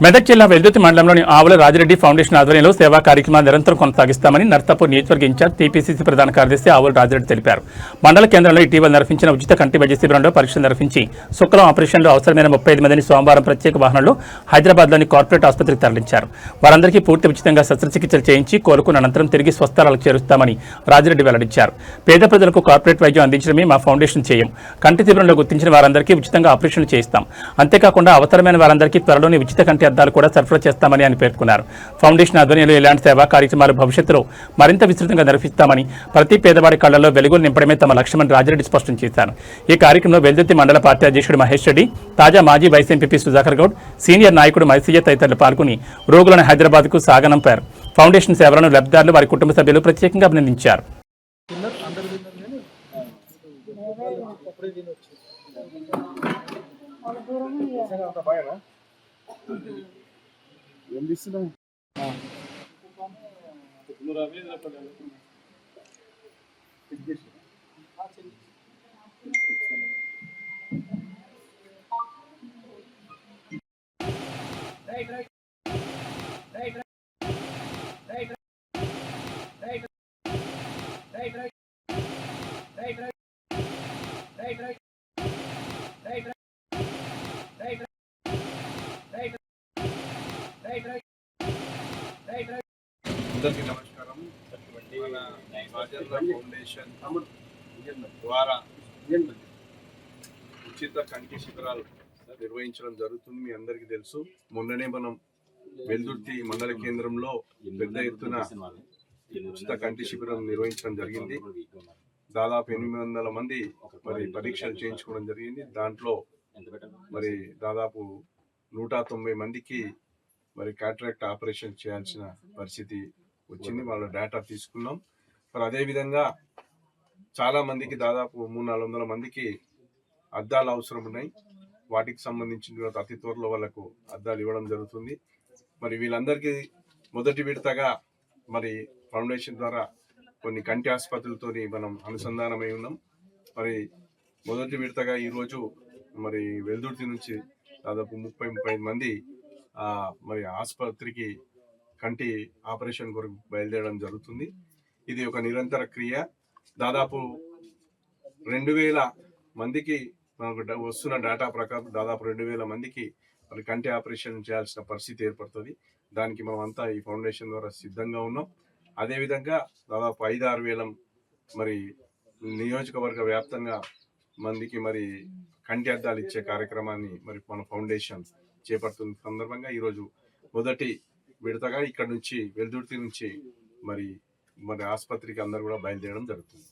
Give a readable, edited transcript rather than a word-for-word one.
మెదక్ జిల్లా వెల్దుర్తి మండలంలోని ఆవుల రాజిరెడ్డి ఫౌండేషన్ ఆధ్వర్యంలో సేవా కార్యక్రమాలు నిరంతరం కొనసాగిస్తామని నర్సాపూర్ నియోజకవర్గ ఇన్ఛార్జ్ టీపీసీసీ ప్రధాన కార్యదర్శి ఆవుల రాజిరెడ్డి తెలిపారు. మండల కేంద్రంలో ఇటీవల నిర్వహించిన ఉచిత కంటి వైద్య శిబిరంలో పరీక్షలు నిర్వహించి శుక్లం ఆపరేషన్లో అవసరమైన 35 మందిని సోమవారం ప్రత్యేక వాహనంలో హైదరాబాద్లోని కార్పొరేట్ ఆసుపత్రికి తరలించారు. వారందరికీ పూర్తి ఉచితంగా శస్త్రచికిత్సలు చేయించి కోలుకున్న అనంతరం తిరిగి స్వస్థలాలకు చేరుస్తామని రాజిరెడ్డి వెల్లడించారు. పేద ప్రజలకు కార్పొరేట్ వైద్యం అందించడమే మా ఫౌండేషన్ చేయం. కంటి శిబిరంలో గుర్తించిన వారందరికీ ఉచితంగా ఆపరేషన్లు చేయిస్తాం. అంతేకాకుండా అవసరమైన వారందరికీ త్వరలోని ఉచిత కంటి అద్దాలు కూడా సరఫరా చేస్తామని ఆయన పేర్కొన్నారు. ఫౌండేషన్ ఆధ్వర్యంలో ఇలాంటి సేవా కార్యక్రమాలు భవిష్యత్తులో మరింత విస్తృతంగా నిర్వహిస్తామని, ప్రతి పేదవాడి కళ్లలో వెలుగులు నింపడమే తమ లక్ష్యమని రాజిరెడ్డి స్పష్టం చేశారు. ఈ కార్యక్రమంలో వెల్దుర్తి మండల పార్టీ అధ్యక్షుడు మహేష్ రెడ్డి, తాజా మాజీ vice MP Sudhakar Goud, senior నాయకుడు మైసయ్య తదితరులు పాల్గొని రోగులను హైదరాబాద్కు సాగనంపారు. ఫౌండేషన్ సేవలను లబ్ధిదారులు, వారి కుటుంబ సభ్యులు ప్రత్యేకంగా అభినందించారు. అందరికీ నమస్కారం. మన రాజన్న ఫౌండేషన్ ద్వారా ఉచిత కంటి శిబిరాలు నిర్వహించడం జరుగుతుంది. మీ అందరికీ తెలుసు. మొన్ననే మనం వెల్దుర్తి మండల కేంద్రంలో పెద్ద ఎత్తున ఉచిత కంటి శిబిరం నిర్వహించడం జరిగింది. దాదాపు 800 మంది మరి పరీక్షలు చేయించుకోవడం జరిగింది. దాంట్లో మరి దాదాపు 190 మందికి మరి కాట్రాక్ట్ ఆపరేషన్ చేయాల్సిన పరిస్థితి వచ్చింది. వాళ్ళ డేటా తీసుకున్నాం. మరి అదేవిధంగా చాలా మందికి దాదాపు 300-400 మందికి అద్దాలు అవసరం ఉన్నాయి. వాటికి సంబంధించిన అతి త్వరలో వాళ్ళకు అద్దాలు ఇవ్వడం జరుగుతుంది. మరి వీళ్ళందరికీ మొదటి విడతగా మరి ఫౌండేషన్ ద్వారా కొన్ని కంటి ఆసుపత్రులతోని మనం అనుసంధానమై ఉన్నాం. మరి మొదటి విడతగా ఈరోజు మరి వెల్దుర్తి నుంచి దాదాపు 30-35 మంది మరి ఆసుపత్రికి కంటి ఆపరేషన్ కొరకు బయలుదేరడం జరుగుతుంది. ఇది ఒక నిరంతర క్రియ. దాదాపు 2000 మందికి మనకు వస్తున్న డేటా ప్రకారం దాదాపు 2000 మందికి మరి కంటి ఆపరేషన్ చేయాల్సిన పరిస్థితి ఏర్పడుతుంది. దానికి మనం అంతా ఈ ఫౌండేషన్ ద్వారా సిద్ధంగా ఉన్నాం. అదేవిధంగా దాదాపు 5-6 వేల మరి నియోజకవర్గ వ్యాప్తంగా మందికి మరి కంటి అద్దాలు ఇచ్చే కార్యక్రమాన్ని మరి మన ఫౌండేషన్ చేపడుతున్న సందర్భంగా ఈరోజు మొదటి విడతగా ఇక్కడ నుంచి వెల్దుర్తి నుంచి మరి ఆసుపత్రికి అందరూ కూడా బయలుదేరడం జరుగుతుంది.